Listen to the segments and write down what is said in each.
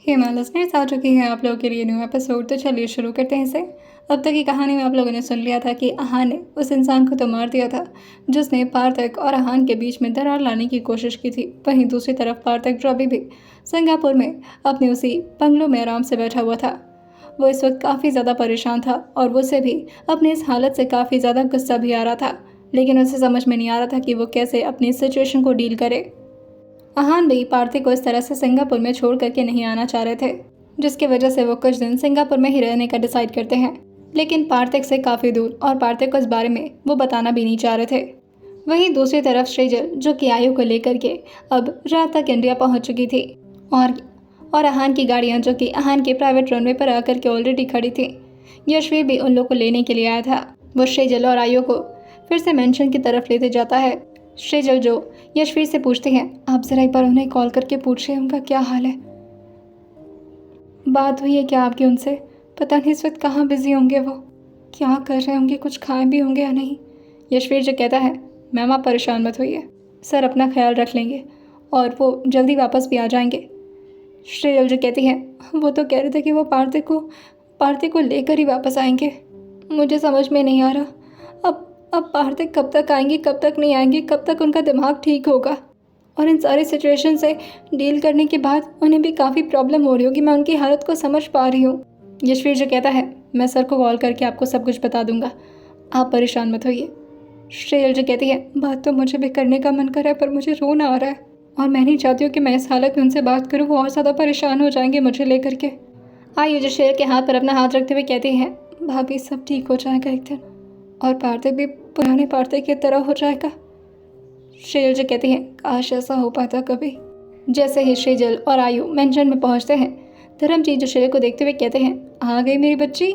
Hema listeners आ चुकी हैं आप लोगों के लिए न्यू एपिसोड। तो चलिए शुरू करते हैं इसे। अब तक की कहानी में आप लोगों ने सुन लिया था कि आहान ने उस इंसान को तो मार दिया था जिसने पार्थक और आहान के बीच में दरार लाने की कोशिश की थी। वहीं दूसरी तरफ पार्थक जो अभी भी सिंगापुर में अपने उसी बंगलों में आराम से बैठा हुआ था, वो इस वक्त काफ़ी ज़्यादा परेशान था और उसे भी अपनी इस हालत से काफ़ी ज़्यादा गुस्सा भी आ रहा था। लेकिन उसे समझ में नहीं आ रहा था कि वो कैसे अपनी सिचुएशन को डील करे। आहान भी पार्थिव को इस तरह से सिंगापुर में छोड़ करके नहीं आना चाह रहे थे, जिसकी वजह से वो कुछ दिन सिंगापुर में ही रहने का डिसाइड करते हैं, लेकिन पार्थिव से काफ़ी दूर, और पार्थिव को इस बारे में वो बताना भी नहीं चाह रहे थे। वहीं दूसरी तरफ श्रीजल जो कि आयु को लेकर के अब रात तक इंडिया पहुंच चुकी थी, और आहान की गाड़ियां जो कि आहान के प्राइवेट रनवे पर आकर के ऑलरेडी खड़ी थी। यशवीर भी उन लोग को लेने के लिए आया था। वो श्रीजल और आयु को फिर से मेंशन की तरफ लेते जाता है। श्रीजल जो यशवीर से पूछते हैं, आप ज़रा एक बार उन्हें कॉल करके पूछिए उनका क्या हाल है। बात हुई है क्या आपकी उनसे? पता नहीं इस वक्त कहाँ बिजी होंगे, वो क्या कर रहे होंगे, कुछ खाए भी होंगे या नहीं। यशवीर जो कहता है, मैम आप परेशान मत होइए, सर अपना ख्याल रख लेंगे और वो जल्दी वापस भी आ जाएंगे। श्रीजल जो कहती है, वो तो कह रहे थे कि वो पार्थिव को लेकर ही वापस आएंगे। मुझे समझ में नहीं आ रहा अब पार्थिव कब तक आएंगे, कब तक नहीं आएंगे, कब तक उनका दिमाग ठीक होगा। और इन सारी सिचुएशन से डील करने के बाद उन्हें भी काफ़ी प्रॉब्लम हो रही होगी। मैं उनकी हालत को समझ पा रही हूँ। यशवीर जो कहता है, मैं सर को कॉल करके आपको सब कुछ बता दूंगा, आप परेशान मत होइए। श्रेयल जो कहती है, बात तो मुझे भी करने का मन कर रहा है पर मुझे रोना आ रहा है और मैं नहीं चाहती हूँ कि मैं इस हालत में उनसे बात करूँ, वो और ज़्यादा परेशान हो जाएंगे मुझे लेकर के। आयु जो श्रेयल के हाथ पर अपना हाथ रखते हुए कहती हैं, भाभी सब ठीक हो जाएगा एक दिन और पार्थिव भी पुराने पार्थिव की तरह हो जाएगा। श्रीजल जो कहती हैं, काश ऐसा हो पाता कभी। जैसे ही श्रीजल और आयु मेंशन में पहुंचते हैं, धर्मजीत जो श्रेय को देखते हुए कहते हैं, आ गई मेरी बच्ची।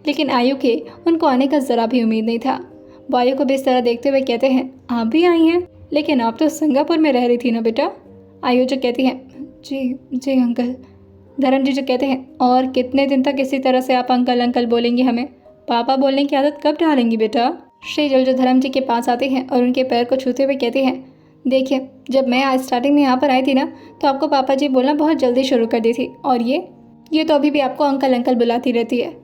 लेकिन आयु के उनको आने का ज़रा भी उम्मीद नहीं था। वो आयु को भी इस तरह देखते हुए कहते हैं, आप भी आई हैं, लेकिन आप तो सिंगापुर में रह रही थी ना बेटा। आयु जो कहती हैं, जी जी अंकल। धर्मजीत जो कहते हैं, और कितने दिन तक इसी तरह से आप अंकल अंकल बोलेंगी, हमें पापा बोलने की आदत कब डालेंगी बेटा। श्रीजल जो धर्म जी के पास आती हैं और उनके पैर को छूते हुए कहती हैं, देखिए जब मैं आज स्टार्टिंग में यहाँ पर आई थी ना, तो आपको पापा जी बोलना बहुत जल्दी शुरू कर दी थी, और ये तो अभी भी आपको अंकल अंकल बुलाती रहती है।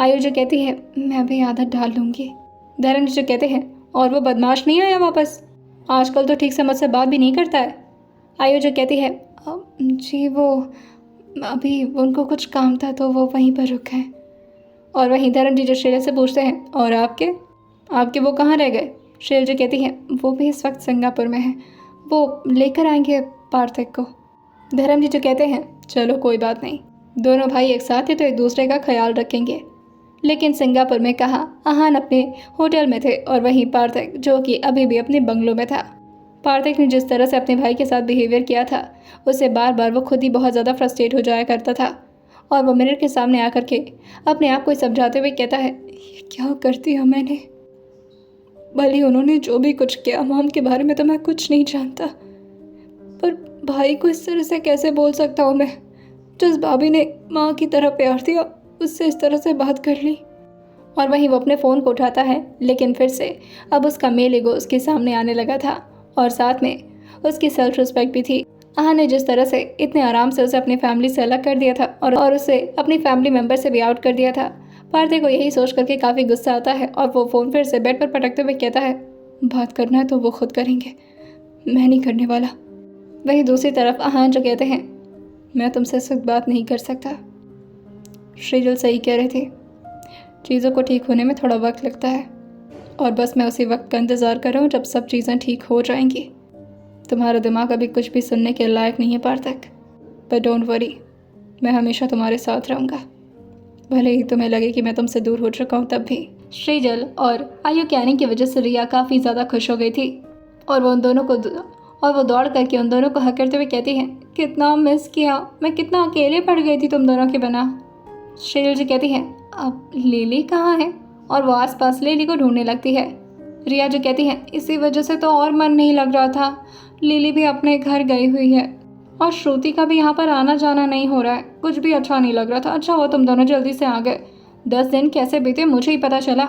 आयु जो कहती है, मैं भी आदत डाल लूँगी। धर्म जी जो कहते हैं, और वो बदमाश नहीं आया वापस, आजकल तो ठीक से मुझसे बात भी नहीं करता है। आयु जो कहती है, जी वो अभी उनको कुछ काम था तो वो वहीं पर रुक गए। और वहीं धर्म जी जो श्रेया से पूछते हैं, और आपके वो कहाँ रह गए। श्रेया जो कहती हैं, वो भी इस वक्त सिंगापुर में है, वो लेकर आएंगे पार्थिव को। धर्म जी जो कहते हैं, चलो कोई बात नहीं, दोनों भाई एक साथ थे तो एक दूसरे का ख्याल रखेंगे। लेकिन सिंगापुर में कहाँ, आहान अपने होटल में थे और वहीं पार्थिव जो कि अभी भी अपने बंगलों में था। पार्थिव ने जिस तरह से अपने भाई के साथ बिहेवियर किया था, उससे बार बार वो खुद ही बहुत ज़्यादा फ्रस्ट्रेट हो जाया करता था। और वो मिरर के सामने आकर के अपने आप को समझाते हुए कहता है, ये क्या करती हूँ मैंने, भले उन्होंने जो भी कुछ किया, मॉम के बारे में तो मैं कुछ नहीं जानता, पर भाई को इस तरह से कैसे बोल सकता हूँ मैं। जिस भाभी ने माँ की तरह प्यार दिया, उससे इस तरह से बात कर ली। और वहीं वो अपने फ़ोन को उठाता है, लेकिन फिर से अब उसका मेल ईगो उसके सामने आने लगा था और साथ में उसकी सेल्फ रिस्पेक्ट भी थी। आहा ने जिस तरह से इतने आराम से उसे अपनी फैमिली से अलग कर दिया था और उसे अपनी फैमिली मेम्बर से भी आउट कर दिया था, पार्थिव को यही सोच करके काफ़ी गुस्सा आता है और वो फ़ोन फिर से बेड पर पटकते हुए कहता है, बात करना है तो वो खुद करेंगे, मैं नहीं करने वाला। वहीं दूसरी तरफ आहान जो कहते हैं, मैं तुमसे इस वक्त बात नहीं कर सकता। श्रीजल सही कह रहे थे, चीज़ों को ठीक होने में थोड़ा वक्त लगता है और बस मैं उसी वक्त का इंतज़ार कर रहा हूँ जब सब चीज़ें ठीक हो जाएंगी। तुम्हारा दिमाग अभी कुछ भी सुनने के लायक नहीं है पार्थिव, पर डोंट वरी, मैं हमेशा तुम्हारे साथ रहूँगा, भले ही तुम्हें लगे कि मैं तुमसे दूर हो चुका हूँ तब भी। श्रीजल और आयु के आने की वजह से रिया काफ़ी ज़्यादा खुश हो गई थी और वो दौड़ करके उन दोनों को हक करते हुए कहती हैं, कितना मिस किया, मैं कितना अकेले पड़ गई थी तुम दोनों के बिना। श्रीजल जी कहती हैं, अब लिली कहाँ है, और वो आसपास लिली को ढूंढने लगती है। रिया जो कहती हैं, इसी वजह से तो और मन नहीं लग रहा था, लिली भी अपने घर गई हुई है और श्रुति का भी यहाँ पर आना जाना नहीं हो रहा है, कुछ भी अच्छा नहीं लग रहा था। अच्छा हुआ तुम दोनों जल्दी से आ गए, 10 दिन कैसे बीते मुझे ही पता चला।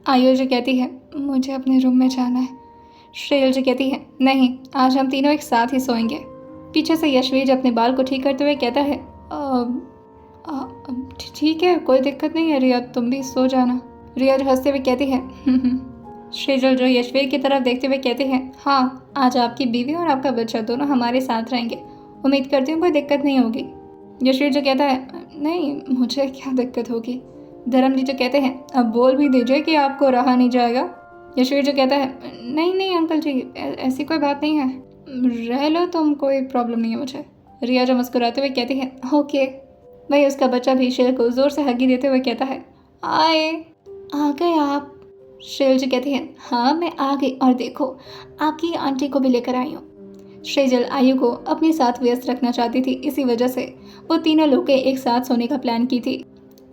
आयु जी कहती है, मुझे अपने रूम में जाना है। श्रेयल जी कहती है, नहीं आज हम तीनों एक साथ ही सोएंगे। पीछे से यशवीर अपने बाल को ठीक करते हुए कहता है, ठीक है, कोई दिक्कत नहीं है रिया, तुम भी सो जाना। रिया जो हंसते हुए कहती है श्रीजल जो यशवीर की तरफ देखते हुए कहते हैं, हाँ, आज आपकी बीवी और आपका बच्चा दोनों हमारे साथ रहेंगे, उम्मीद करती हूँ कोई दिक्कत नहीं होगी। यशवीर जो कहता है, नहीं, मुझे क्या दिक्कत होगी। धर्मजीत जो कहते हैं, अब बोल भी दीजिए कि आपको रहा नहीं जाएगा। यशवीर जो कहता है, नहीं नहीं अंकल जी, ऐसी कोई बात नहीं है, रह लो तुम, कोई प्रॉब्लम नहीं है मुझे। रिया जो मुस्कुराते हुए कहती है, ओके। वही उसका बच्चा भी शेर को जोर से हगी देते हुए कहता है, आए, आ गए आप। श्रेयल जी कहती है, हाँ मैं आ गई, और देखो आपकी आंटी को भी लेकर आई हूँ। श्रेजल आयु को अपने साथ व्यस्त रखना चाहती थी, इसी वजह से वो तीनों लोग के एक साथ सोने का प्लान की थी।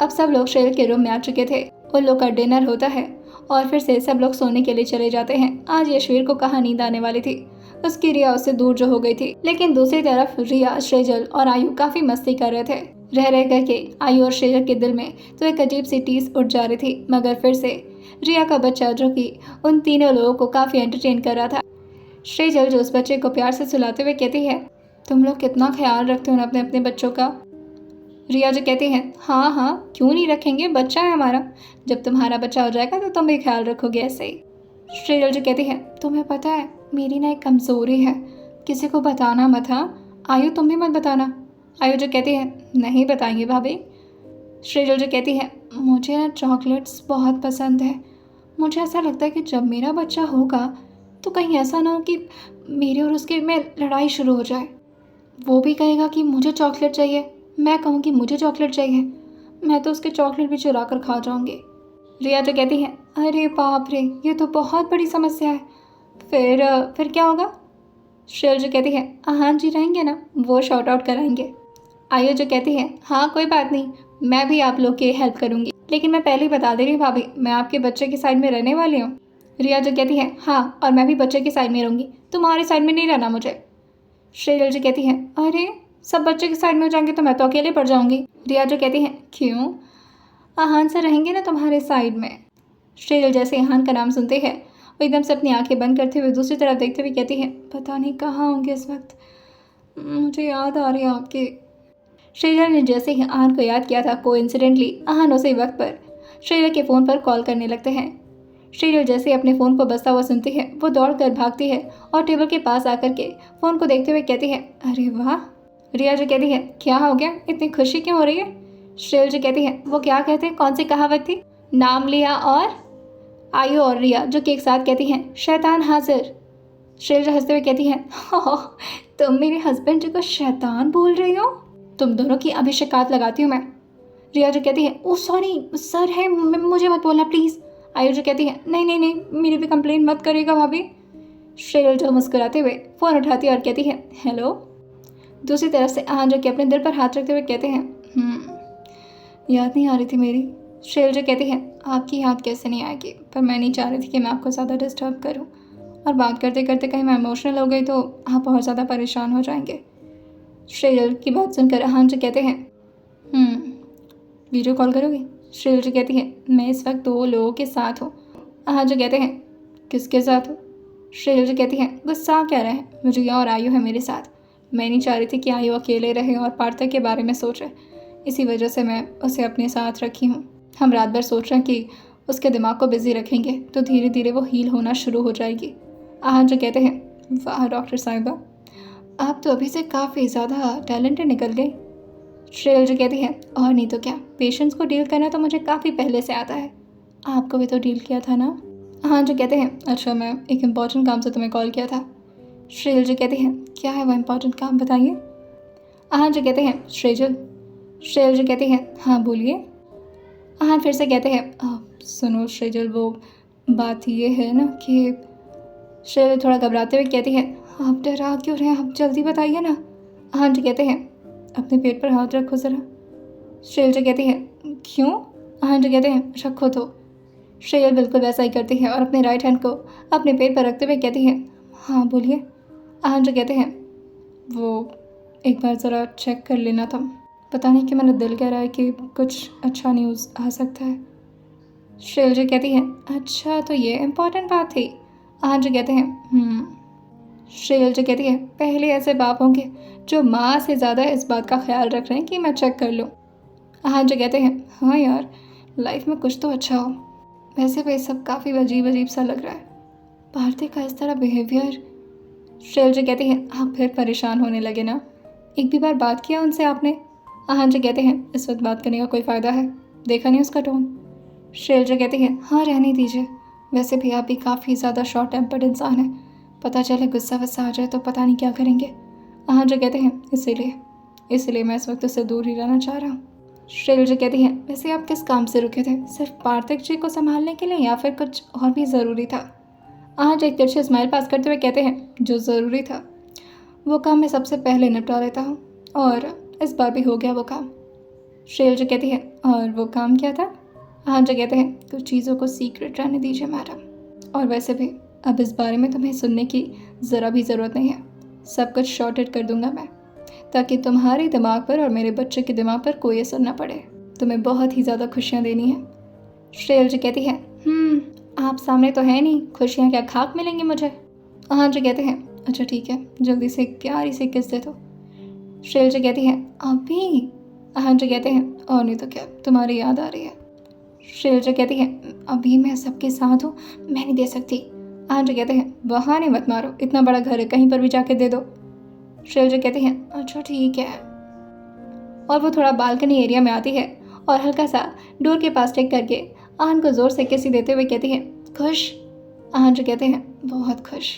अब सब लोग श्रेयल के रूम में आ चुके थे, उन लोग का डिनर होता है और फिर से सब लोग सोने के लिए चले जाते हैं। आज यशवीर को कहाँ नींद आने वाली थी, उसकी रिया उससे दूर जो हो गई थी, लेकिन दूसरी तरफ रिया, श्रेजल और आयु काफी मस्ती कर रहे थे। रह रह करके आयु और श्रेजल के दिल में तो एक अजीब सी टीस उठ जा रही थी, मगर फिर से रिया का बच्चा जो कि उन तीनों लोगों को काफी एंटरटेन कर रहा था। श्रेजल जो उस बच्चे को प्यार से सुलाते हुए कहती है, तुम लोग कितना ख्याल रखते हो ना अपने अपने बच्चों का। रिया जो कहती है, हाँ हाँ क्यों नहीं रखेंगे, बच्चा है हमारा, जब तुम्हारा बच्चा हो जाएगा तो तुम भी ख्याल रखोगे ऐसे ही। श्रेजल जो कहती है, तुम्हें पता है मेरी ना एक कमज़ोरी है, किसी को बताना मत। हाँ आयु, तुम भी मत बताना। आयु जो कहती है, नहीं बताएंगे भाभी। श्रेजल जो कहती है, मुझे ना चॉकलेट्स बहुत पसंद है, मुझे ऐसा लगता है कि जब मेरा बच्चा होगा तो कहीं ऐसा ना हो कि मेरे और उसके में लड़ाई शुरू हो जाए। वो भी कहेगा कि मुझे चॉकलेट चाहिए, मैं कहूँगी मुझे चॉकलेट चाहिए, मैं तो उसके चॉकलेट भी चुरा कर खा जाऊँगी। रिया जो कहती है, अरे बाप रे, ये तो बहुत बड़ी समस्या है, फिर क्या होगा। श्रेयल जो कहती है, हाँ जी रहेंगे ना, वो शॉर्ट आउट कराएंगे। आयु जो कहती है, हाँ कोई बात नहीं, मैं भी आप लोग की हेल्प करूँगी, लेकिन मैं पहले ही बता दे रही हूँ भाभी, मैं आपके बच्चे की साइड में रहने वाली हूँ। रिया जो कहती है, हाँ और मैं भी बच्चे की साइड में रहूँगी, तुम्हारी साइड में नहीं रहना मुझे। श्रेयल जो कहती है, अरे सब बच्चे की साइड में हो जाएंगे तो मैं तो अकेले पड़ जाऊँगी। रिया जो कहती है, क्यों, आहान से रहेंगे ना तुम्हारे साइड में। श्रेयल जैसे आहान का नाम सुनते हैं वो एकदम से अपनी आंखें बंद करते हुए दूसरी तरफ देखते हुए कहती है, पता नहीं कहाँ होंगे इस वक्त, मुझे याद आ रही है आपकी। श्रेया ने जैसे ही आहान को याद किया था, कोइंसिडेंटली आहान उसी वक्त पर श्रेया के फ़ोन पर कॉल करने लगते हैं। श्रेया जैसे अपने फ़ोन को बजता हुआ सुनती है, वो दौड़ कर भागती है और टेबल के पास आकर के फ़ोन को देखते हुए कहती है, अरे वाह। रिया जो कहती है, क्या हो गया, इतनी खुशी क्यों हो रही है। श्रेया जो कहती है, वो क्या कहते हैं, कौन सी कहावत थी, नाम लिया और। आयु और रिया जो कि एक साथ कहती हैं, शैतान हाजिर। श्रेया जो हंसते हुए कहती है, तुम मेरे हस्बैंड जी को शैतान बोल रही हो, तुम दोनों की अभी शिकायत लगाती हूँ मैं। रिया जो कहती है, ओह सॉरी सर है, मुझे मत बोलना प्लीज़। आयु जो कहती है, नहीं नहीं नहीं, मेरी भी कंप्लेंट मत करिएगा भाभी। श्रेया जो मुस्कुराते हुए फ़ोन उठाती है और कहती है, हेलो। दूसरी तरफ से आहान जो कि अपने दिल पर हाथ रखते हुए कहते हैं, याद नहीं आ रही थी मेरी। श्रेया जो कहती है, आपकी याद कैसे नहीं आएगी, पर मैं नहीं चाह रही थी कि मैं आपको ज़्यादा डिस्टर्ब करूं, और बात करते करते कहीं मैं इमोशनल हो गई तो आप बहुत ज़्यादा परेशान हो जाएंगे। श्रेया की बात सुनकर आहान जो कहते हैं, वीडियो कॉल करोगी। श्रेया जो कहती है, मैं इस वक्त 2 लोगों के साथ हूँ। आहान जो कहते हैं, किसके साथ हो। श्रेया जो कहती है, गुस्सा क्या रहे, रिया और आयु है मेरे साथ, मैं नहीं चाह रही थी कि आयु अकेले रहे और पार्थक के बारे में सोचे, इसी वजह से मैं उसे अपने साथ रखी हूँ। हम रात भर सोच रहे हैं कि उसके दिमाग को बिजी रखेंगे तो धीरे धीरे वो हील होना शुरू हो जाएगी। आहान जो कहते हैं, वाह डॉक्टर साहिबा, आप तो अभी से काफ़ी ज़्यादा टैलेंटेड निकल गई। श्रेया जो कहती है, और नहीं तो क्या, पेशेंट्स को डील करना तो मुझे काफ़ी पहले से आता है, आपको भी तो डील किया था ना। आहान जो कहते हैं, अच्छा मैं एक इम्पॉर्टेंट काम से तुम्हें कॉल किया था। श्रेया जो कहती हैं, क्या है वो इम्पॉर्टेंट काम, बताइए। आहान जो कहते हैं, श्रेया जो कहती हैं, हाँ बोलिए। आहान फिर से कहते हैं, सुनो श्रेजल, वो बात ये है ना कि। श्रेया थोड़ा घबराते हुए कहती है, आप डरा क्यों रहे हैं, आप जल्दी बताइए ना। आहान जो कहते हैं, अपने पेट पर हाथ रखो ज़रा। श्रेया जो कहती है, क्यों। आहान जो कहते हैं, रखो तो। श्रेया बिल्कुल वैसा ही करती है और अपने राइट हैंड को अपने पेट पर रखते हुए कहती है, हाँ बोलिए। आहान जो कहते हैं, वो एक बार ज़रा चेक कर लेना था, पता नहीं कि मेरा दिल कह रहा है कि कुछ अच्छा न्यूज़ आ सकता है। श्रेया जो कहती है, अच्छा तो ये इम्पोर्टेंट बात थी। आहान जो कहते हैं, श्रेयल जो कहती है, पहले ऐसे बाप होंगे जो माँ से ज़्यादा इस बात का ख्याल रख रहे हैं कि मैं चेक कर लूँ। आहान जो कहते हैं, हाँ यार, लाइफ में कुछ तो अच्छा हो। वैसे भी सब काफ़ी अजीब अजीब सा लग रहा है, भारती का इस तरह बिहेवियर। श्रेयल जो कहती है, आप फिर परेशान होने लगे ना, एक भी बार बात किया उनसे आपने? आहान जो कहते हैं, इस वक्त बात करने का कोई फ़ायदा है, देखा नहीं उसका टोन। श्रेयल जो कहती है, हाँ रहने दीजिए, वैसे भी आप भी काफ़ी ज़्यादा शॉर्ट टेम्पर्ड इंसान है, पता चले गुस्सा वस्सा आ जाए तो पता नहीं क्या करेंगे। आहान जो कहते हैं, इसीलिए मैं इस वक्त उससे दूर ही रहना चाह रहा हूँ। श्रेयल जो कहती है, वैसे आप किस काम से रुके थे, सिर्फ पार्थिक जी को संभालने के लिए या फिर कुछ और भी ज़रूरी था? आहान जो एक तिरछी स्माइल पास करते हुए कहते हैं, जो ज़रूरी था वो काम मैं सबसे पहले निपटा लेता हूँ, और इस बार भी हो गया वो काम। श्रेयल जो कहती है, और वो काम क्या था? आहान जो कहते हैं, कुछ चीज़ों को सीक्रेट रहने दीजिए मैडम, और वैसे भी अब इस बारे में तुम्हें सुनने की ज़रा भी ज़रूरत नहीं है, सब कुछ शॉर्टेड कर दूंगा मैं, ताकि तुम्हारे दिमाग पर और मेरे बच्चे के दिमाग पर कोई असर ना पड़े। तुम्हें बहुत ही ज़्यादा खुशियाँ देनी है। श्रेयल जो कहती है, आप सामने तो है नहीं, खुशियाँ क्या खाक मिलेंगी मुझे? आहान जो कहते हैं, अच्छा ठीक है, जल्दी से एक प्यारी सी किस दे दो। श्रेयल जो कहती है, अभी? आहान जो कहते हैं, और नहीं तो क्या, तुम्हारी याद आ रही है। श्रेयल जो कहती है, अभी मैं सबके साथ हूँ, मैं नहीं दे सकती। आहान जो कहते हैं, बहाने मत मारो, इतना बड़ा घर है, कहीं पर भी जाके दे दो। श्रेयल जो कहती हैं, अच्छा ठीक है। और वो थोड़ा बालकनी एरिया में आती है और हल्का सा डोर के पास टेक करके आहान को ज़ोर से किसी देते हुए कहती है, खुश? आहान जो कहते हैं, बहुत खुश।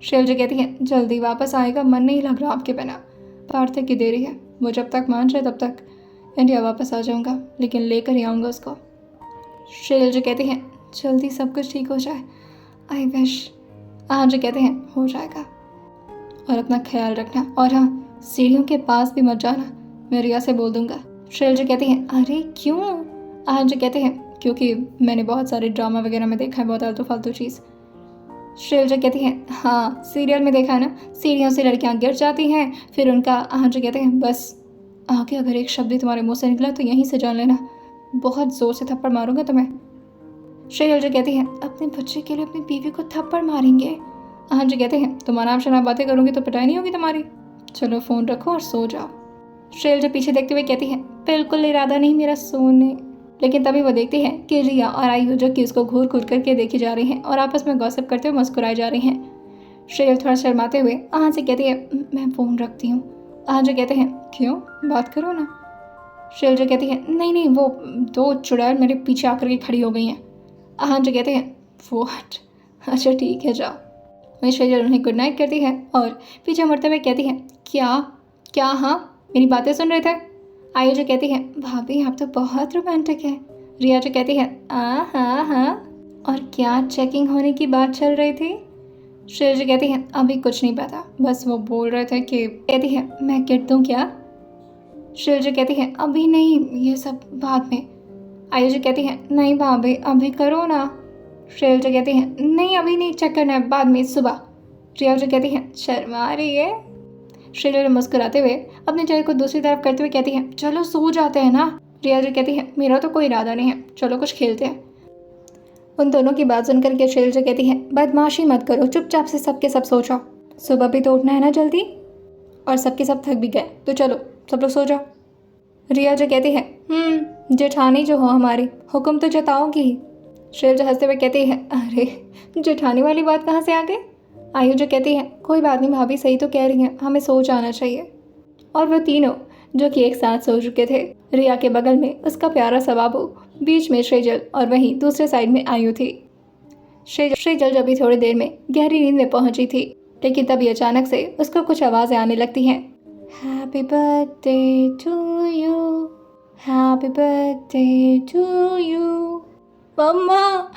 श्रेयल जो कहती हैं, जल्दी वापस आएगा, मन नहीं लग रहा आपके बिना, पार्थिक की देरी है, वो जब तक मान जाए तब तक इंडिया वापस आ जाऊंगा, लेकिन लेकर ही आऊँगा उसको। श्रेयल जो कहती हैं, जल्दी सब कुछ ठीक हो जाए, आई विश। आहान जो कहते हैं, हो जाएगा, और अपना ख्याल रखना, और हाँ, सीढ़ियों के पास भी मत जाना, मैं रिया से बोल दूंगा। श्रेयल जो कहती हैं, अरे क्यों? आहान जो कहते हैं, क्योंकि मैंने बहुत सारे ड्रामा वगैरह में देखा है बहुत आलतू फालतू चीज़। श्रेयल जो कहती हैं, हाँ सीरियल में देखा है ना, सीढ़ियों से लड़कियां गिर जाती हैं, फिर उनका। आहान जो कहते हैं, बस आगे अगर एक शब्द ही तुम्हारे मुंह से निकला तो यहीं से जान लेना, बहुत ज़ोर से थप्पड़ मारूंगा तुम्हें। श्रेयल जो कहती हैं, अपने बच्चे के लिए अपनी बीवी को थप्पड़ मारेंगे? आहान जो कहते हैं, तुम आराम शराब बातें करोगी तो पिटाई नहीं होगी तुम्हारी, चलो फ़ोन रखो और सो जाओ। श्रेयल जो पीछे देखते हुए कहती है, बिल्कुल इरादा नहीं मेरा सोने। लेकिन तभी वो देखती है कि रिया और आयु जो कि उसको घूर घूर करके देखी जा रही हैं और आपस में गॉसिप करते हुए मुस्कुराई जा रही हैं। श्रेयल थोड़ा शर्माते हुए आहान से कहती है, मैं फ़ोन रखती हूँ। आहान जो कहते हैं, क्यों, बात करो ना। श्रेयल जो कहती है, नहीं, वो दो चुड़ैल मेरे पीछे आकर के खड़ी हो गई हैं। आहान जो कहते हैं, व्हाट? अच्छा ठीक है, जाओ। वहीं श्रेयल उन्हें गुड नाइट करती है और पीछे मुड़ते हुए कहती है, क्या? हाँ, मेरी बातें सुन रहे थे? आयु जो कहती है, भाभी आप तो बहुत रोमांटिक है। रिया जो कहती है, हाँ, और क्या चेकिंग होने की बात चल रही थी? श्रेयल जो कहती है, अभी कुछ नहीं पता, बस वो बोल रहे थे कि। कहती है, मैं किट दूँ क्या? श्रेयल जो कहती है, अभी नहीं, ये सब बाद में। आयु जो कहती है, नहीं भाभी अभी करो ना। श्रेयल जो कहती है, नहीं अभी नहीं, चेक करना है, बाद में, सुबह। रिया जो कहती है, शर्मा रही है। श्रेयल मुस्कुराते हुए अपने चेहरे को दूसरी तरफ करते हुए कहती है, चलो सो जाते हैं ना। रिया जो कहती है, मेरा तो कोई इरादा नहीं है, चलो कुछ खेलते हैं। उन दोनों की बात सुनकर के श्रेयल जो कहती है, बदमाशी मत करो, चुपचाप से सबके सब सो जाओ, सुबह भी तो उठना है ना जल्दी, और सबके सब थक भी गए, तो चलो सब लोग सो जाओ। रिया जो कहती है, जेठानी जो हो हमारी, हुक्म तो जताओगी ही। श्रेयल जो हंसते हुए कहती है, अरे जेठानी वाली बात कहाँ से आ गई? आयु जो कहती है, कोई बात नहीं भाभी, सही तो कह रही हैं, हमें सो जाना चाहिए। और वो तीनों जो कि एक साथ सो चुके थे, रिया के बगल में उसका प्यारा सा बाबू, बीच में श्रेजल, और वहीं दूसरे साइड में आयु थी। श्रेजल जब भी थोड़ी देर में गहरी नींद में पहुंची थी, लेकिन तभी अचानक से उसको कुछ आवाज़ें आने लगती हैं। Happy birthday to you, happy birthday to you. मम्मा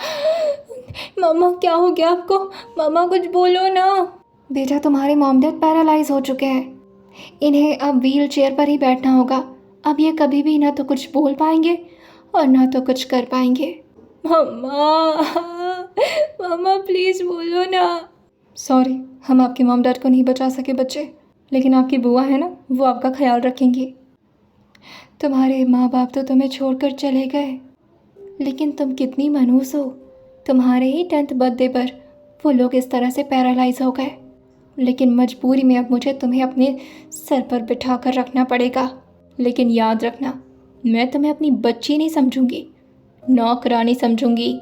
क्या हो गया आपको? मम्मा कुछ बोलो ना। बेटा तुम्हारे मॉम डैड पैरालाइज हो चुके हैं, इन्हें अब व्हील चेयर पर ही बैठना होगा। अब ये कभी भी ना तो कुछ बोल पाएंगे और ना तो कुछ कर पाएंगे। मम्मा प्लीज़ बोलो ना। सॉरी, हम आपके मॉम डैड को नहीं बचा सके बच्चे, लेकिन आपकी बुआ है ना, वो आपका ख्याल रखेंगी। तुम्हारे माँ बाप तो तुम्हें छोड़कर चले गए, लेकिन तुम कितनी मनहूस हो, तुम्हारे ही 10th बर्थडे पर वो लोग इस तरह से पैरालाइज हो गए। लेकिन मजबूरी में अब मुझे तुम्हें अपने सर पर बिठा कर रखना पड़ेगा। लेकिन याद रखना, मैं तुम्हें अपनी बच्ची नहीं समझूंगी, नौकरानी समझूंगी,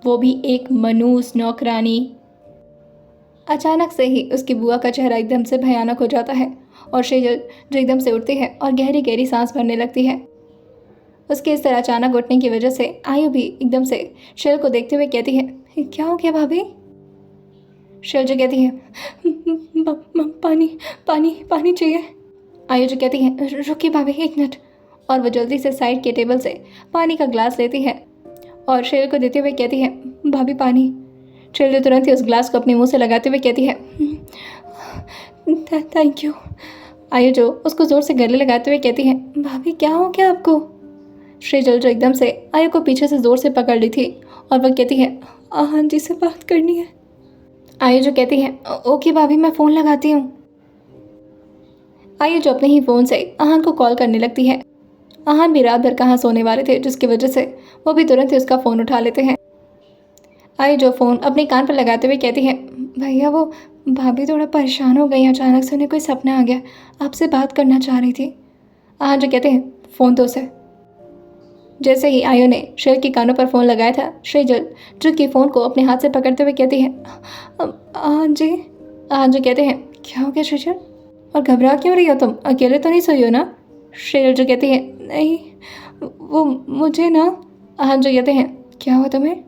वो भी एक मनूस नौकरानी। अचानक से ही उसकी बुआ का चेहरा एकदम से भयानक हो जाता है और शेजल जो एकदम से उठती है और गहरी गहरी सांस भरने लगती है। उसके इस तरह अचानक उठने की वजह से आयु भी एकदम से शेल को देखते हुए कहती है, क्या हो गया भाभी? शेल जो कहती है, पानी पानी पानी चाहिए। आयु जो कहती है, रुकिए भाभी 1 मिनट। और वो जल्दी से साइड के टेबल से पानी का ग्लास लेती है और शेल को देते हुए कहती है, भाभी पानी। शेल जो तुरंत ही उस ग्लास को अपने मुंह से लगाते हुए कहती है, थैंक यू। आयु जो उसको ज़ोर से गले लगाते हुए कहती है, भाभी क्या हो गया आपको? शेजल जो एकदम से आयु को पीछे से ज़ोर से पकड़ ली थी और वह कहती है, हाँ जी से बात करनी है। आयु जो कहती है, ओके भाभी मैं फ़ोन लगाती हूँ। आयु जो अपने ही फ़ोन से आहान को कॉल करने लगती है। आहान भी रात भर कहाँ सोने वाले थे, जिसकी वजह से वो भी तुरंत ही उसका फ़ोन उठा लेते हैं। आयु जो फ़ोन अपने कान पर लगाते हुए कहती है, भैया वो भाभी थोड़ा परेशान हो गई, अचानक से उन्हें कोई सपना आ गया, आपसे बात करना चाह रही थी। आहान जो कहते हैं, फ़ोन दो उसे। जैसे ही आयु ने शेल के कानों पर फ़ोन लगाया था, शेजल जो कि फ़ोन को अपने हाथ से पकड़ते हुए कहती है, हाँ जी। आहान जो कहते हैं, क्या हो गया शेजल, और घबरा क्यों रही हो तुम, अकेले तो नहीं सोई हो ना? शेजल जो कहती है, नहीं वो मुझे ना। आहान जो कहते हैं, क्या हुआ तुम्हें?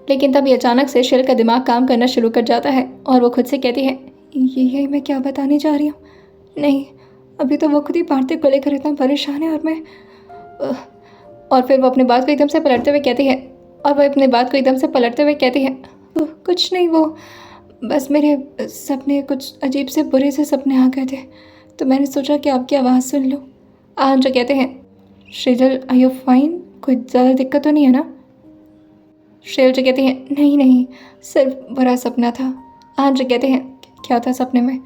लेकिन तभी अचानक से शेल का दिमाग काम करना शुरू कर जाता है और वो खुद से कहती है, यही मैं क्या बताने जा रही हूँ, नहीं अभी तो वो खुद ही पार्थिव को लेकर इतना परेशान है और मैं और फिर वो अपने बात को एकदम से पलटते हुए कहती है, कुछ नहीं, वो बस मेरे सपने कुछ अजीब से बुरे से सपने आ गए थे तो मैंने सोचा कि आपकी आवाज़ सुन लो। आहान जो कहते हैं, शेजल आर यू फाइन, कोई ज़्यादा दिक्कत तो नहीं है ना? शेल जो कहती है, नहीं नहीं सिर्फ बुरा सपना था। आहान जो कहते हैं, क्या था सपने में?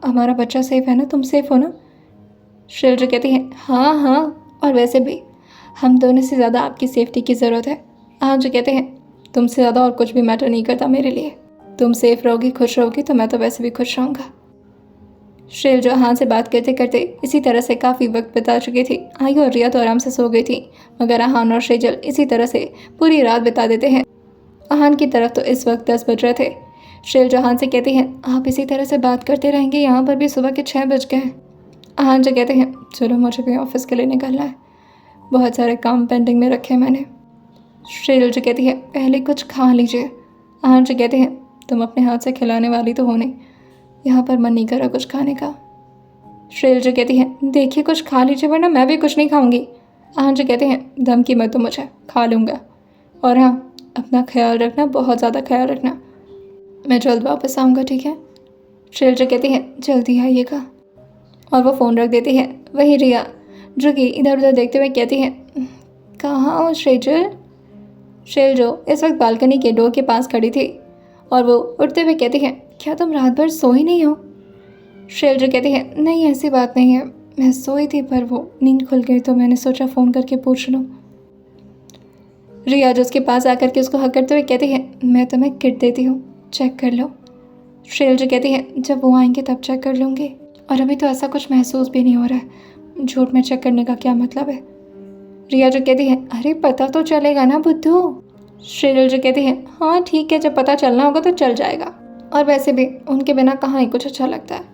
हमारा बच्चा सेफ है ना, तुम सेफ हो ना? शेल जो कहती है, हाँ और वैसे भी हम दोनों से ज़्यादा आपकी सेफ्टी की ज़रूरत है। आहान जो कहते हैं, तुमसे ज़्यादा और कुछ भी मैटर नहीं करता मेरे लिए, तुम सेफ रहोगी खुश रहोगी तो मैं तो वैसे भी खुश रहूँगा। शेल जो आहान से बात करते करते इसी तरह से काफ़ी वक्त बिता चुकी थी। आयु और रिया तो आराम से सो गई थी, मगर आहान और शेजल इसी तरह से पूरी रात बिता देते हैं। आहान की तरफ तो इस वक्त 10 बज रहे थे। शेल जो आहान से कहती हैं, आप इसी तरह से बात करते रहेंगे, यहाँ पर भी सुबह के 6 बज गए हैं। आहान जो कहते हैं, चलो मुझे भी ऑफिस के लिए निकलना है, बहुत सारे काम पेंडिंग में रखे हैं मैंने। शेल जो कहती है, पहले कुछ खा लीजिए। आहान जो कहते हैं, तुम अपने हाथ से खिलाने वाली तो हो नहीं, यहाँ पर मन नहीं कर रहा कुछ खाने का। शेल जो कहती है, देखिए कुछ खा लीजिए वरना मैं भी कुछ नहीं खाऊंगी। आहान जो कहते हैं, धमकी मत दो मुझे, खा लूँगा, और हाँ अपना ख्याल रखना, बहुत ज़्यादा ख्याल रखना, मैं जल्द वापस आऊँगा, ठीक है? शेल जो कहती है, जल्दी आइएगा, और वो फ़ोन रख देती है। वही रिया जो कि इधर उधर देखते हुए कहती है, कहाँ हो शेजल? शेल जो इस वक्त बालकनी के डोर के पास खड़ी थी और वो उठते हुए कहती है, क्या तुम रात भर सोई नहीं हो? शेल जो कहती है, नहीं ऐसी बात नहीं है, मैं सोई थी पर वो नींद खुल गई तो मैंने सोचा फ़ोन करके पूछ लूँ। रिया जो उसके पास आकर के उसको हक करते हुए कहती है, मैं तुम्हें किट देती हूँ, चेक कर लो। शेल जो कहती है, जब वो आएंगे तब चेक कर लूँगी, और अभी तो ऐसा कुछ महसूस भी नहीं हो रहा है, झूठ में चेक करने का क्या मतलब है? रिया जो कहती है, अरे पता तो चलेगा ना बुद्धू। शेल जो कहती है, हाँ ठीक है, जब पता चलना होगा तो चल जाएगा, और वैसे भी उनके बिना कहाँ ही कुछ अच्छा लगता है,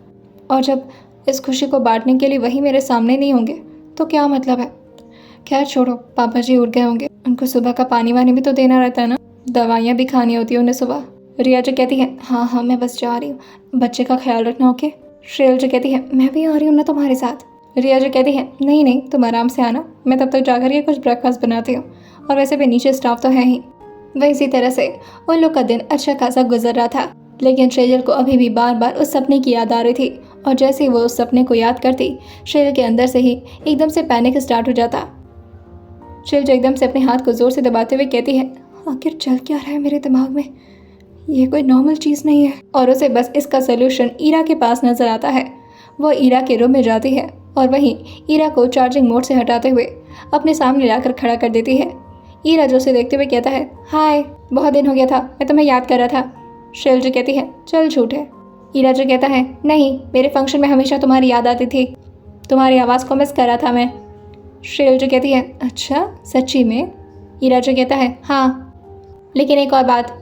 और जब इस खुशी को बांटने के लिए वही मेरे सामने नहीं होंगे तो क्या मतलब है? खैर छोड़ो, पापा जी उठ गए होंगे, उनको सुबह का पानी वानी भी तो देना रहता है ना, दवाइयाँ भी खानी होती है उन्हें सुबह। रिया जो कहती है, हाँ मैं बस जा रही हूँ, बच्चे का ख्याल रखना, ओके? शेल जो कहती है, मैं भी आ रही हूँ ना तुम्हारे साथ। रिया जो कहती है, नहीं तुम आराम से आना, मैं तब तक जाकर के कुछ ब्रेकफास्ट बनाती हूँ, और वैसे भी नीचे स्टाफ तो है ही। वही इसी तरह से उन लोग का दिन अच्छा खासा गुजर रहा था, लेकिन शेजल को अभी भी बार बार उस सपने की याद आ रही थी, और जैसे ही वो उस सपने को याद करती, शेजल के अंदर से ही एकदम से पैनिक स्टार्ट हो जाता। शेजल एकदम से अपने हाथ को जोर से दबाते हुए कहती है, आखिर चल क्या रहा है मेरे दिमाग में, ये कोई नॉर्मल चीज़ नहीं है। और उसे बस इसका सोल्यूशन ईरा के पास नजर आता है। वो ईरा के रूम में जाती है और वहीं ईरा को चार्जिंग मोड से हटाते हुए अपने सामने लाकर खड़ा कर देती है। ईरा जो उसे देखते हुए कहता है, हाय बहुत दिन हो गया था, मैं तुम्हें याद कर रहा था। शेल जो कहती है, चल झूठे, ईरा जो कहता है, नहीं, मेरे फंक्शन में हमेशा तुम्हारी याद आती थी, तुम्हारी आवाज़ को मिस कर रहा था मैं। श्रेयल जो कहती है, अच्छा सच्ची में? ईरा जो कहता है, हाँ, लेकिन एक और बात।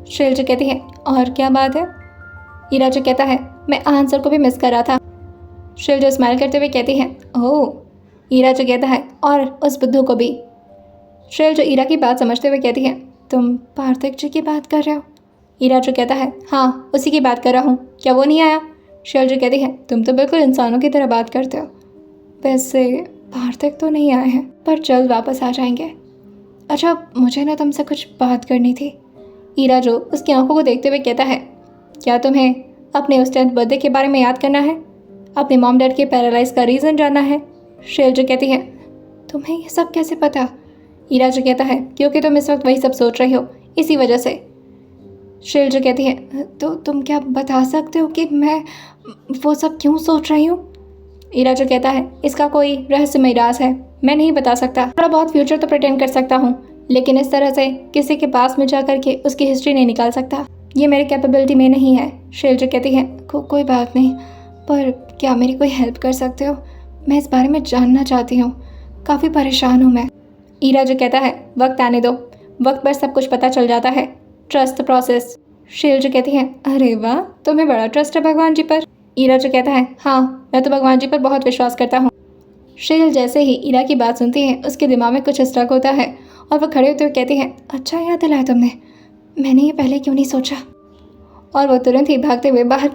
श्रेयल जो कहती है, और क्या बात है? ईरा जो कहता है, मैं आंसर को भी मिस कर रहा था। श्रेयल जो स्माइल करते हुए कहती है, ओह। ईरा जो कहता है, और उस बुद्धू को भी। श्रेयल जो ईरा की बात समझते हुए कहती है, तुम पार्थिक जी की बात कर रहे हो? ईरा जो कहता है, हाँ, उसी की बात कर रहा हूँ, क्या वो नहीं आया? श्रेयल जो कहती है, तुम तो बिल्कुल इंसानों की तरह बात करते हो। वैसे पार्थिक तो नहीं आए हैं, पर जल्द वापस आ जाएंगे। अच्छा, मुझे ना तुमसे कुछ बात करनी थी। ईरा जो उसकी आंखों को देखते हुए कहता है, क्या तुम्हें अपने उस 10th बर्थडे के बारे में याद करना है? अपने मॉम डैड के पैरालाइज का रीज़न जानना है? श्रेयल जो कहती है, तुम्हें ये सब कैसे पता? ईरा जो कहता है, क्योंकि तुम इस वक्त वही सब सोच रही हो, इसी वजह से। श्रेयल जो कहती है, तो तुम क्या बता सकते हो कि मैं वो सब क्यों सोच रही हूँ? ईरा जो कहता है, इसका कोई रहस्यमय राज है, मैं नहीं बता सकता। थोड़ा बहुत फ्यूचर तो प्रिटेंड कर सकता हूँ, लेकिन इस तरह से किसी के पास में जा करके उसकी हिस्ट्री नहीं निकाल सकता, ये मेरे कैपेबिलिटी में नहीं है। श्रेयल जो कहती है, कोई बात नहीं, पर क्या मेरी कोई हेल्प कर सकते हो? मैं इस बारे में जानना चाहती हूँ, काफ़ी परेशान हूँ मैं। ईरा जो कहता है, वक्त आने दो, वक्त पर सब कुछ पता चल जाता है, ट्रस्ट द प्रोसेस। श्रेयल जो कहती है, अरे वाह, तुम्हें बड़ा ट्रस्ट है भगवान जी पर। ईरा जो कहता है, हाँ, मैं तो भगवान जी पर बहुत विश्वास करता हूँ। श्रेयल जैसे ही ईरा की बात सुनती है, उसके दिमाग में कुछ स्ट्रक होता है और वह खड़े होते हुए कहती है, अच्छा याद दिलाया तुमने, मैंने ये पहले क्यों नहीं सोचा। और वो तुरंत ही भागते हुए बाहर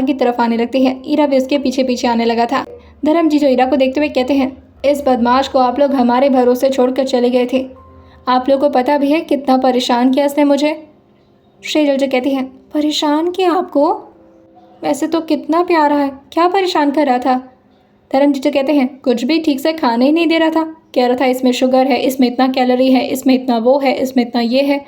की तरफ आने लगती है। ईरा भी उसके पीछे पीछे आने लगा था। धर्म जी जो ईरा को देखते हुए कहते हैं, इस बदमाश को आप लोग हमारे भरोसे छोड़कर चले गए थे, आप लोग को पता भी है कितना परेशान किया इसने मुझे। श्रेयल जो कहती है, परेशान किया आपको? वैसे तो कितना प्यारा है, क्या परेशान कर रहा था? धर्म जी जो कहते हैं, कुछ भी, ठीक से खाने ही नहीं दे रहा था, कह रहा था इसमें शुगर है, इसमें इतना कैलोरी है, इसमें इतना वो है, इसमें इतना ये है।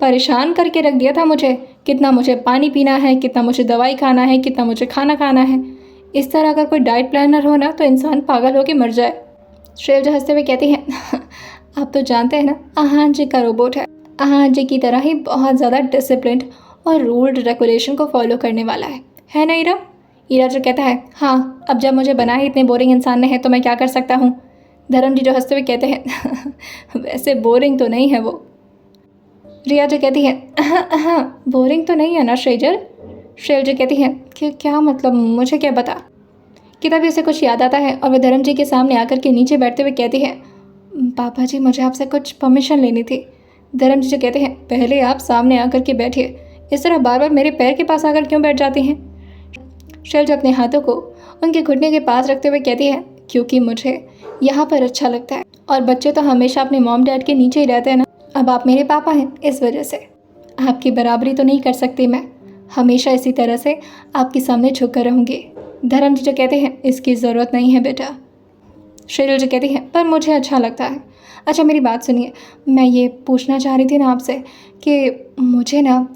परेशान करके रख दिया था मुझे, कितना मुझे पानी पीना है, कितना मुझे दवाई खाना है, कितना मुझे खाना खाना है। इस तरह अगर कोई डाइट प्लानर हो ना तो इंसान पागल होकर मर जाए। श्रेयल जो हंसते हुए कहती हैं, आप तो जानते हैं ना, आहान जी का रोबोट है, आहान जी की तरह ही बहुत ज़्यादा डिसिप्लिन और रूल्ड रेगुलेशन को फॉलो करने वाला है ना ईरा? ईरा जो कहता है, हाँ, अब जब मुझे बनाया इतने बोरिंग इंसान ने है तो मैं क्या कर सकता हूँ। धर्म जी जो हंसते हुए कहते हैं, वैसे बोरिंग तो नहीं है वो। रिया जो कहती है, बोरिंग तो नहीं है ना श्रेजल? श्रेयल जो कहती है कि क्या मतलब, मुझे क्या पता। कि तभी उसे कुछ याद आता है और वह धर्म जी के सामने आकर के नीचे बैठते हुए कहती है, पापा जी, मुझे आपसे कुछ परमिशन लेनी थी। धर्म जी जो कहते हैं, पहले आप सामने आकर के बैठिए, इस तरह बार बार मेरे पैर के पास आकर क्यों बैठ जाती हैं? श्रेयल जो अपने हाथों को उनके घुटने के पास रखते हुए कहती है, क्योंकि मुझे यहाँ पर अच्छा लगता है, और बच्चे तो हमेशा अपने मॉम डैड के नीचे ही रहते हैं ना। अब आप मेरे पापा हैं, इस वजह से आपकी बराबरी तो नहीं कर सकती मैं, हमेशा इसी तरह से आपके सामने झुक कर रहूँगी। धर्म जी जो कहते हैं, इसकी ज़रूरत नहीं है बेटा। श्रेयल जो कहती है, पर मुझे अच्छा लगता है। अच्छा मेरी बात सुनिए, मैं ये पूछना चाह रही थी ना आपसे कि मुझे ना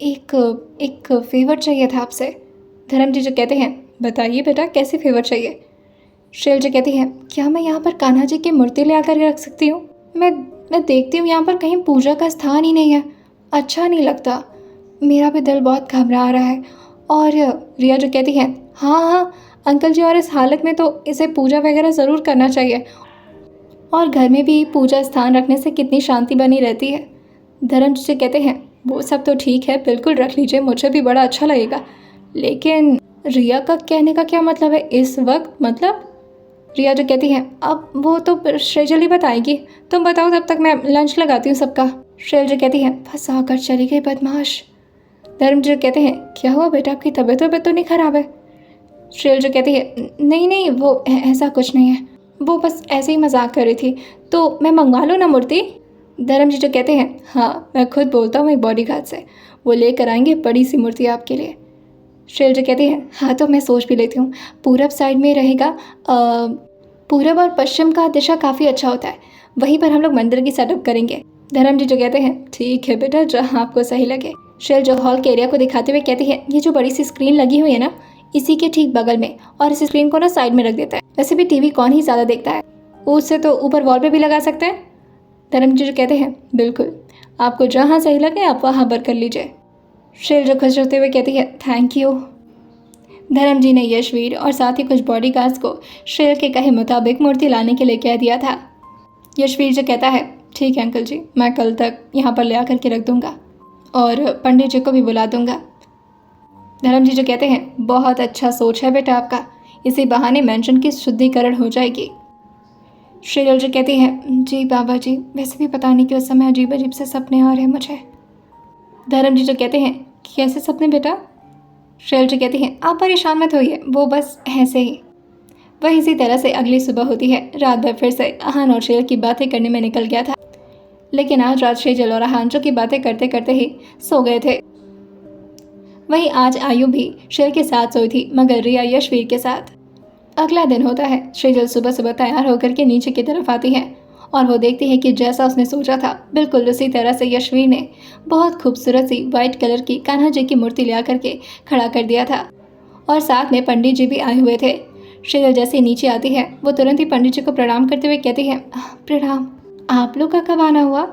एक फेवर चाहिए था आपसे। धर्म जी जो कहते हैं, बताइए बेटा, कैसे फेवर चाहिए? श्रेयल जो कहती है, क्या मैं यहाँ पर कान्हा जी की मूर्ति ले आकर रख सकती हूँ? मैं देखती हूँ यहाँ पर कहीं पूजा का स्थान ही नहीं है, अच्छा नहीं लगता, मेरा भी दिल बहुत घबरा रहा है। और रिया जो कहती है, हाँ अंकल जी, और इस हालत में तो इसे पूजा वगैरह ज़रूर करना चाहिए, और घर में भी पूजा स्थान रखने से कितनी शांति बनी रहती है। धर्म जी कहते हैं, वो सब तो ठीक है, बिल्कुल रख लीजिए, मुझे भी बड़ा अच्छा लगेगा, लेकिन रिया का कहने का क्या मतलब है इस वक्त? मतलब रिया जो कहती है, अब वो तो श्रेजल ही बताएगी, तुम बताओ, तब तक मैं लंच लगाती हूँ सबका। श्रेजल जो कहती है, फंसा कर चली गई बदमाश। धर्म जो कहते हैं, क्या हुआ बेटा, आपकी तबीयत तो नहीं खराब है? श्रेजल जो कहती है, नहीं वो ऐसा कुछ नहीं है, वो बस ऐसे ही मजाक कर रही थी, तो मैं मंगवा लूँ ना मूर्ति? धर्म जी जो कहते हैं, हाँ, मैं खुद बोलता हूँ एक बॉडीगार्ड से, वो लेकर आएंगे बड़ी सी मूर्ति आपके लिए। श्रेयल जो कहती है, हाँ, तो मैं सोच भी लेती हूँ, पूरब साइड में रहेगा, पूरब और पश्चिम का दिशा काफ़ी अच्छा होता है, वहीं पर हम लोग मंदिर की सेटअप करेंगे। धर्म जी जो कहते हैं, ठीक है बेटा, जहाँ आपको सही लगे। श्रेयल जो हॉल के एरिया को दिखाते हुए कहती है, ये जो बड़ी सी स्क्रीन लगी हुई है ना, इसी के ठीक बगल में, और इस स्क्रीन को ना साइड में रख देता है। वैसे भी टीवी कौन ही ज़्यादा देखता है, उससे तो ऊपर वॉल पे भी लगा सकते हैं। धर्म जी जो कहते हैं, बिल्कुल, आपको जहाँ सही लगे आप वहाँ पर कर लीजिए। शैलजा खुश होते हुए कहती है, थैंक यू। धर्म जी ने यशवीर और साथ ही कुछ बॉडीगार्ड्स को शैल के कहे मुताबिक मूर्ति लाने के लिए कह दिया था। यशवीर जो कहता है, ठीक है अंकल जी, मैं कल तक यहाँ पर ले आकर के रख दूँगा और पंडित जी को भी बुला दूँगा। धर्म जी जो कहते हैं, बहुत अच्छा सोच है बेटा आपका, इसी बहाने मेंशन की शुद्धिकरण हो जाएगी। शैल जो कहती है, जी बाबा जी, वैसे भी पता नहीं क्यों उस समय अजीब अजीब से सपने आ रहे हैं मुझे। धर्म जी जो कहते हैं, कैसे सपने बेटा? शैल जी कहती हैं, आप परेशान मत होइए, वो बस ऐसे ही। वह इसी तरह से अगली सुबह होती है। रात भर फिर से अहान और शेल की बातें करने में निकल गया था, लेकिन आज रात शेजल और अहान जो की बातें करते करते ही सो गए थे। वहीं आज आयु भी शेल के साथ सोई थी, मगर रिया यशवीर के साथ। अगला दिन होता है। शेजल सुबह सुबह तैयार होकर के नीचे की तरफ आती है और वो देखती है कि जैसा उसने सोचा था बिल्कुल उसी तरह से यशवीर ने बहुत खूबसूरत सी वाइट कलर की कान्हा जी की मूर्ति ले आकर के खड़ा कर दिया था और साथ में पंडित जी भी आए हुए थे। शेजल जैसे नीचे आती है वो तुरंत ही पंडित जी को प्रणाम करते हुए कहती है, प्रणाम, आप लोग का कब आना हुआ?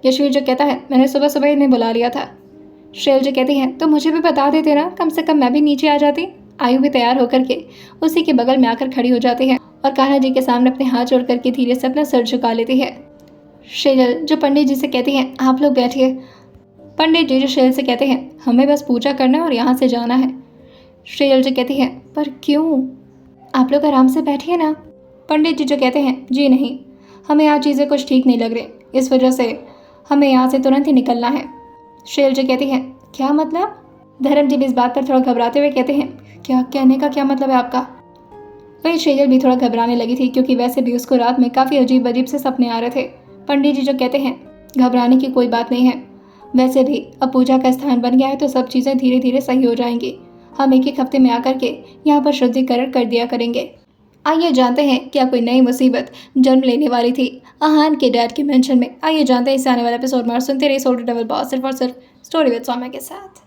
यशवीर जो कहता है, मैंने सुबह सुबह इन्हें बुला लिया था। शेल जो कहती है, तो मुझे भी बता देते ना, कम से कम मैं भी नीचे आ जाती। आयु भी तैयार होकर के उसी के बगल में आकर खड़ी हो जाती है और कान्हा जी के सामने अपने हाथ जोड़ करके धीरे से अपना सर झुका लेती है। शेजल जो पंडित जी से कहती हैं, आप लोग बैठिए। पंडित जी जो शेजल से कहते हैं, हमें बस पूजा करना है और यहाँ से जाना है। शेजल जो कहती है, पर क्यों? आप लोग आराम से बैठिए ना। पंडित जी जो कहते हैं, जी नहीं, हमें यहाँ चीज़ें कुछ ठीक नहीं लग रही, इस वजह से हमें यहाँ से तुरंत ही निकलना है। शेजल जो कहती है, क्या मतलब? धर्म जी भी इस बात पर थोड़ा घबराते हुए कहते हैं, क्या कहने का क्या मतलब है आपका? वही शेजल भी थोड़ा घबराने लगी थी, क्योंकि वैसे भी उसको रात में काफ़ी अजीब अजीब से सपने आ रहे थे। पंडित जी जो कहते हैं, घबराने की कोई बात नहीं है, वैसे भी अब पूजा का स्थान बन गया है तो सब चीज़ें धीरे धीरे सही हो जाएंगी। हम एक एक हफ्ते में आकर के यहाँ पर शुद्धिकरण कर दिया करेंगे। आइए जानते हैं क्या कोई नई मुसीबत जन्म लेने वाली थी अहान के डैड के मेंशन में। आइए जानते हैं इससे आने वाले एपिसोड में, और सुनते रहिए सोल्ड डबल बॉस सिर्फ और सिर्फ स्टोरी विद सौम्या के साथ।